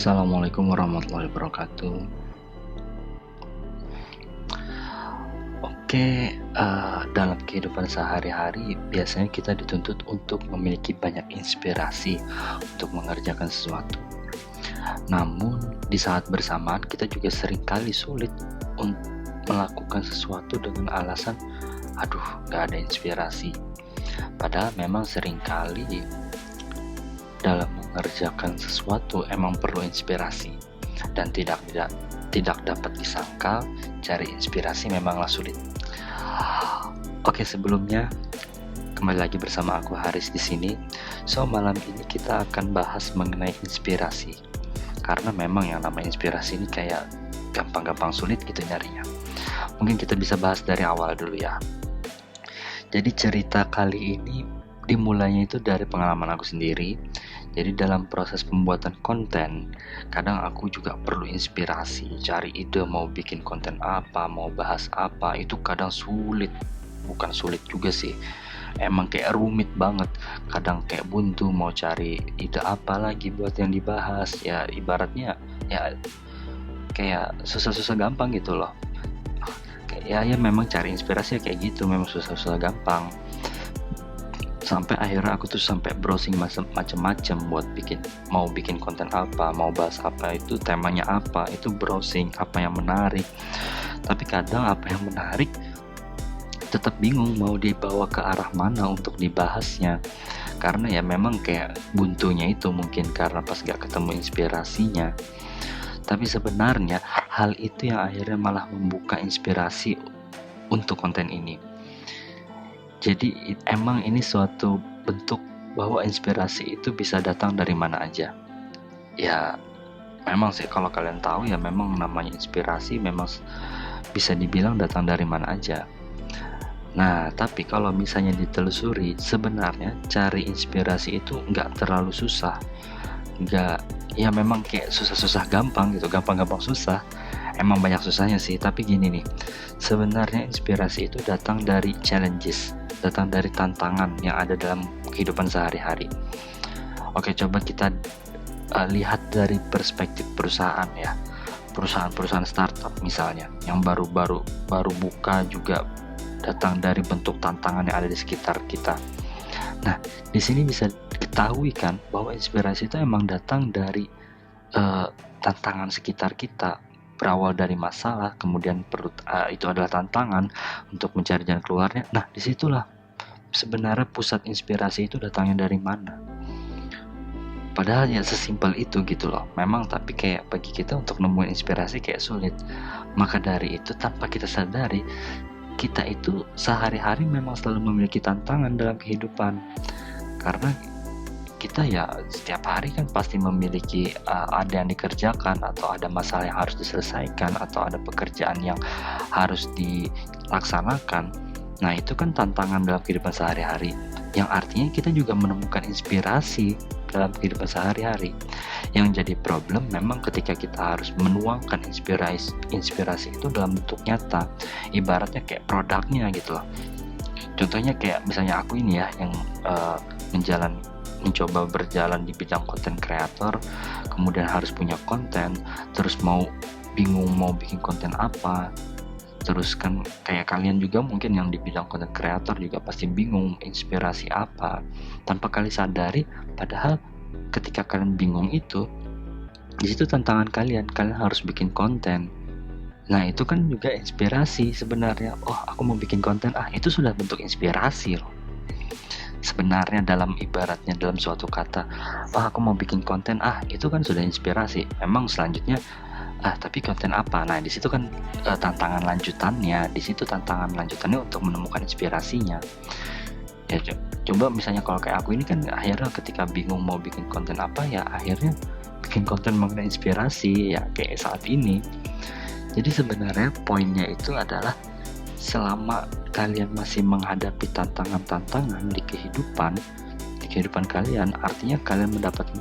Assalamualaikum warahmatullahi wabarakatuh. Oke, dalam kehidupan sehari-hari biasanya kita dituntut untuk memiliki banyak inspirasi untuk mengerjakan sesuatu. Namun di saat bersamaan kita juga seringkali sulit untuk melakukan sesuatu dengan alasan, aduh, gak ada inspirasi. Padahal memang seringkali dalam mengerjakan sesuatu emang perlu inspirasi, dan tidak dapat disangkal, cari inspirasi memanglah sulit. Oke, sebelumnya kembali lagi bersama aku Haris di sini. So, malam ini kita akan bahas mengenai inspirasi. Karena memang yang namanya inspirasi ini kayak gampang-gampang sulit gitu nyarinya. Mungkin kita bisa bahas dari awal dulu ya. Jadi cerita kali ini dimulainya itu dari pengalaman aku sendiri. Jadi dalam proses pembuatan konten, kadang aku juga perlu inspirasi, cari ide mau bikin konten apa, mau bahas apa, itu kadang sulit. Bukan sulit juga sih, emang kayak rumit banget. Kadang kayak buntu mau cari ide apa lagi buat yang dibahas. Ya ibaratnya ya kayak susah-susah gampang gitu loh. Ya memang cari inspirasi kayak gitu, memang susah-susah gampang. Sampai akhirnya aku tuh sampai browsing macam-macam buat mau bikin konten apa, mau bahas apa, itu temanya apa, itu browsing apa yang menarik. Tapi kadang apa yang menarik tetap bingung mau dibawa ke arah mana untuk dibahasnya, karena ya memang kayak buntunya itu mungkin karena pas gak ketemu inspirasinya. Tapi sebenarnya hal itu yang akhirnya malah membuka inspirasi untuk konten ini. Jadi emang ini suatu bentuk bahwa inspirasi itu bisa datang dari mana aja. Ya memang sih kalau kalian tahu ya memang namanya inspirasi memang bisa dibilang datang dari mana aja. Nah tapi kalau misalnya ditelusuri, sebenarnya cari inspirasi itu nggak terlalu susah. Ya memang kayak susah-susah gampang gitu, gampang-gampang susah. Emang banyak susahnya sih, tapi gini nih, sebenarnya inspirasi itu datang dari challenges, datang dari tantangan yang ada dalam kehidupan sehari-hari. Oke, coba kita lihat dari perspektif perusahaan ya. Perusahaan-perusahaan startup misalnya, yang baru buka juga datang dari bentuk tantangan yang ada di sekitar kita. Nah, di sini bisa diketahui kan bahwa inspirasi itu emang datang dari tantangan sekitar kita. Berawal dari masalah, kemudian itu adalah tantangan untuk mencari jalan keluarnya. Nah, disitulah sebenarnya pusat inspirasi itu datangnya dari mana. Padahal ya sesimpel itu gitu loh. Memang tapi kayak bagi kita untuk nemuin inspirasi kayak sulit. Maka dari itu tanpa kita sadari, kita itu sehari-hari memang selalu memiliki tantangan dalam kehidupan. Karena kita ya setiap hari kan pasti memiliki ada yang dikerjakan, atau ada masalah yang harus diselesaikan, atau ada pekerjaan yang harus dilaksanakan. Nah itu kan tantangan dalam kehidupan sehari-hari, yang artinya kita juga menemukan inspirasi dalam kehidupan sehari-hari. Yang jadi problem memang ketika kita harus menuangkan inspirasi itu dalam bentuk nyata, ibaratnya kayak produknya gitu loh. Contohnya kayak misalnya aku ini ya, yang mencoba berjalan di bidang konten kreator, kemudian harus punya konten, terus bingung mau bikin konten apa. Terus kan kayak kalian juga mungkin yang di bidang konten kreator juga pasti bingung inspirasi apa, tanpa kalian sadari. Padahal ketika kalian bingung itu, di situ tantangan kalian harus bikin konten. Nah itu kan juga inspirasi sebenarnya. Oh aku mau bikin konten, itu sudah bentuk inspirasi loh sebenarnya. Dalam ibaratnya dalam suatu kata, aku mau bikin konten, itu kan sudah inspirasi. Memang selanjutnya tapi konten apa? Nah di situ kan tantangan lanjutannya. Di situ tantangan lanjutannya untuk menemukan inspirasinya. Ya coba misalnya kalau kayak aku ini kan akhirnya ketika bingung mau bikin konten apa, ya akhirnya bikin konten mengenai inspirasi ya kayak saat ini. Jadi sebenarnya poinnya itu adalah selama kalian masih menghadapi tantangan-tantangan di kehidupan kalian, artinya kalian mendapatkan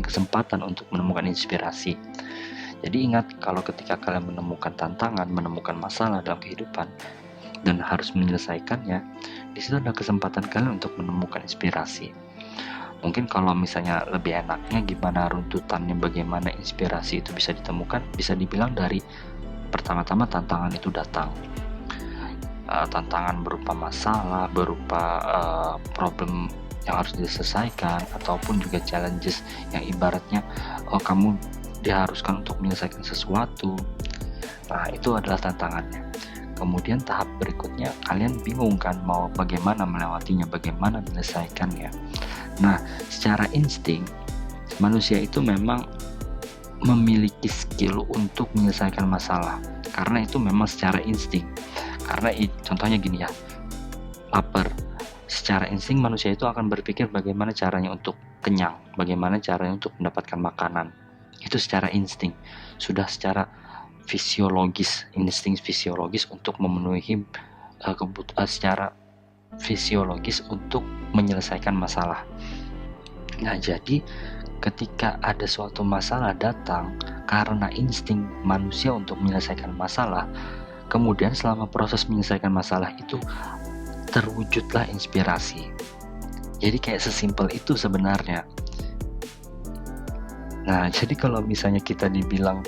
kesempatan untuk menemukan inspirasi. Jadi ingat, kalau ketika kalian menemukan tantangan, menemukan masalah dalam kehidupan dan harus menyelesaikannya, di situ ada kesempatan kalian untuk menemukan inspirasi. Mungkin kalau misalnya lebih enaknya gimana runtutannya, bagaimana inspirasi itu bisa ditemukan, bisa dibilang dari pertama-tama tantangan itu datang. Tantangan berupa masalah, berupa problem yang harus diselesaikan, ataupun juga challenges yang ibaratnya kamu diharuskan untuk menyelesaikan sesuatu. Nah, itu adalah tantangannya. Kemudian tahap berikutnya, kalian bingung kan mau bagaimana melewatinya, bagaimana menyelesaikannya. Nah, secara insting, manusia itu memang memiliki skill untuk menyelesaikan masalah. Karena itu memang secara insting. Karena contohnya gini ya, lapar. Secara insting manusia itu akan berpikir bagaimana caranya untuk kenyang, bagaimana caranya untuk mendapatkan makanan. Itu secara insting, sudah secara fisiologis, insting fisiologis untuk memenuhi kebutuhan secara fisiologis untuk menyelesaikan masalah. Nah, jadi ketika ada suatu masalah datang karena insting manusia untuk menyelesaikan masalah, kemudian selama proses menyelesaikan masalah itu terwujudlah inspirasi. Jadi kayak sesimpel itu sebenarnya. Nah, jadi kalau misalnya kita dibilang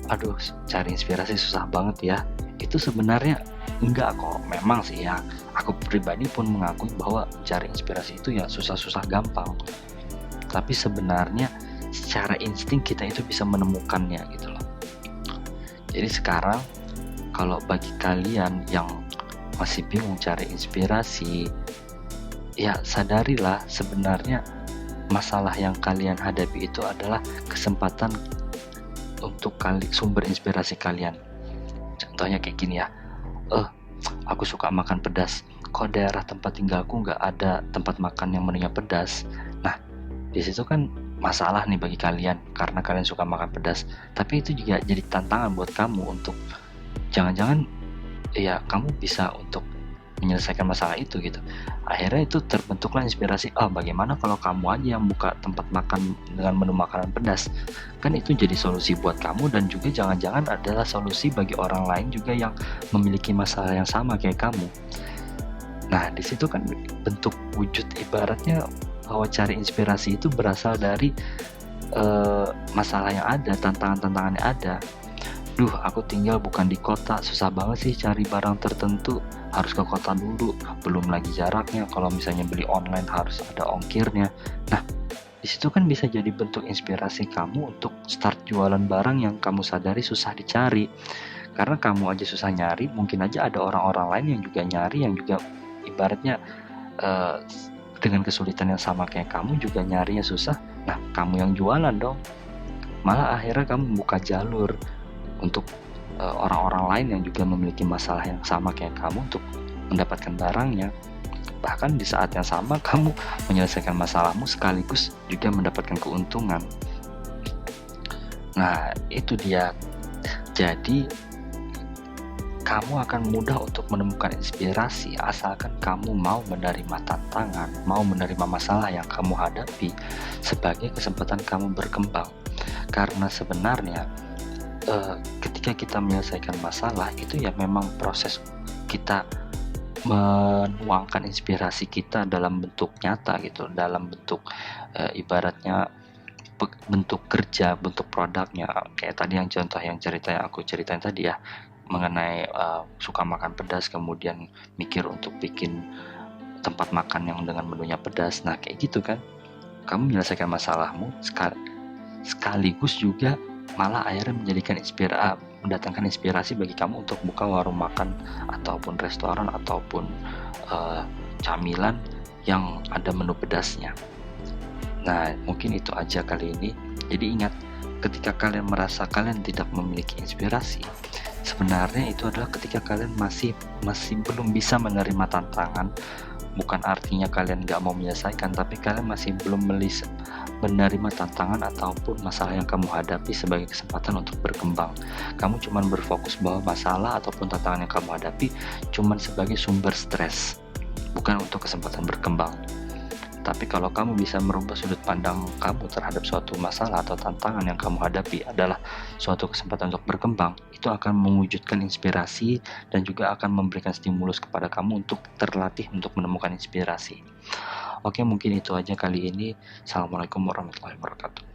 aduh cari inspirasi susah banget ya, itu sebenarnya enggak kok. Memang sih ya, aku pribadi pun mengakui bahwa cari inspirasi itu ya susah-susah gampang, tapi sebenarnya secara insting kita itu bisa menemukannya gitu loh. Jadi sekarang kalau bagi kalian yang masih bingung cari inspirasi, ya sadarilah sebenarnya masalah yang kalian hadapi itu adalah kesempatan untuk sumber inspirasi kalian. Contohnya kayak gini ya, aku suka makan pedas, kok daerah tempat tinggalku nggak ada tempat makan yang menunya pedas. Nah, di situ kan masalah nih bagi kalian karena kalian suka makan pedas, tapi itu juga jadi tantangan buat kamu untuk jangan-jangan ya kamu bisa untuk menyelesaikan masalah itu gitu. Akhirnya itu terbentuklah inspirasi, bagaimana kalau kamu aja yang buka tempat makan dengan menu makanan pedas. Kan itu jadi solusi buat kamu, dan juga jangan-jangan adalah solusi bagi orang lain juga yang memiliki masalah yang sama kayak kamu. Nah, di situ kan bentuk wujud ibaratnya bahwa cari inspirasi itu berasal dari masalah yang ada, tantangan-tantangan yang ada. Aku tinggal bukan di kota, susah banget sih cari barang tertentu, harus ke kota dulu, belum lagi jaraknya, kalau misalnya beli online harus ada ongkirnya. Nah, di situ kan bisa jadi bentuk inspirasi kamu untuk start jualan barang yang kamu sadari susah dicari. Karena kamu aja susah nyari, mungkin aja ada orang-orang lain yang juga nyari, yang juga ibaratnya dengan kesulitan yang sama kayak kamu juga nyarinya susah. Nah, kamu yang jualan dong. Malah akhirnya kamu buka jalur untuk orang-orang lain yang juga memiliki masalah yang sama kayak kamu untuk mendapatkan barangnya. Bahkan di saat yang sama kamu menyelesaikan masalahmu sekaligus juga mendapatkan keuntungan. Nah, itu dia. Jadi kamu akan mudah untuk menemukan inspirasi asalkan kamu mau menerima tantangan, mau menerima masalah yang kamu hadapi sebagai kesempatan kamu berkembang. Karena sebenarnya ketika kita menyelesaikan masalah itu ya memang proses kita menuangkan inspirasi kita dalam bentuk nyata gitu, dalam bentuk ibaratnya bentuk kerja, bentuk produknya. Kayak tadi yang contoh yang aku ceritain tadi ya, mengenai suka makan pedas kemudian mikir untuk bikin tempat makan yang dengan menunya pedas. Nah, kayak gitu kan, kamu menyelesaikan masalahmu sekaligus juga malah akhirnya mendatangkan inspirasi bagi kamu untuk buka warung makan ataupun restoran ataupun camilan yang ada menu pedasnya. Nah, mungkin itu aja kali ini. Jadi ingat, ketika kalian merasa kalian tidak memiliki inspirasi, sebenarnya itu adalah ketika kalian masih belum bisa menerima tantangan. Bukan artinya kalian gak mau menyelesaikan, tapi kalian masih belum menerima tantangan ataupun masalah yang kamu hadapi sebagai kesempatan untuk berkembang. Kamu cuma berfokus bahwa masalah ataupun tantangan yang kamu hadapi cuma sebagai sumber stres, bukan untuk kesempatan berkembang. Tapi kalau kamu bisa merubah sudut pandang kamu terhadap suatu masalah atau tantangan yang kamu hadapi adalah suatu kesempatan untuk berkembang, itu akan mewujudkan inspirasi dan juga akan memberikan stimulus kepada kamu untuk terlatih untuk menemukan inspirasi. Oke, mungkin itu aja kali ini. Assalamualaikum warahmatullahi wabarakatuh.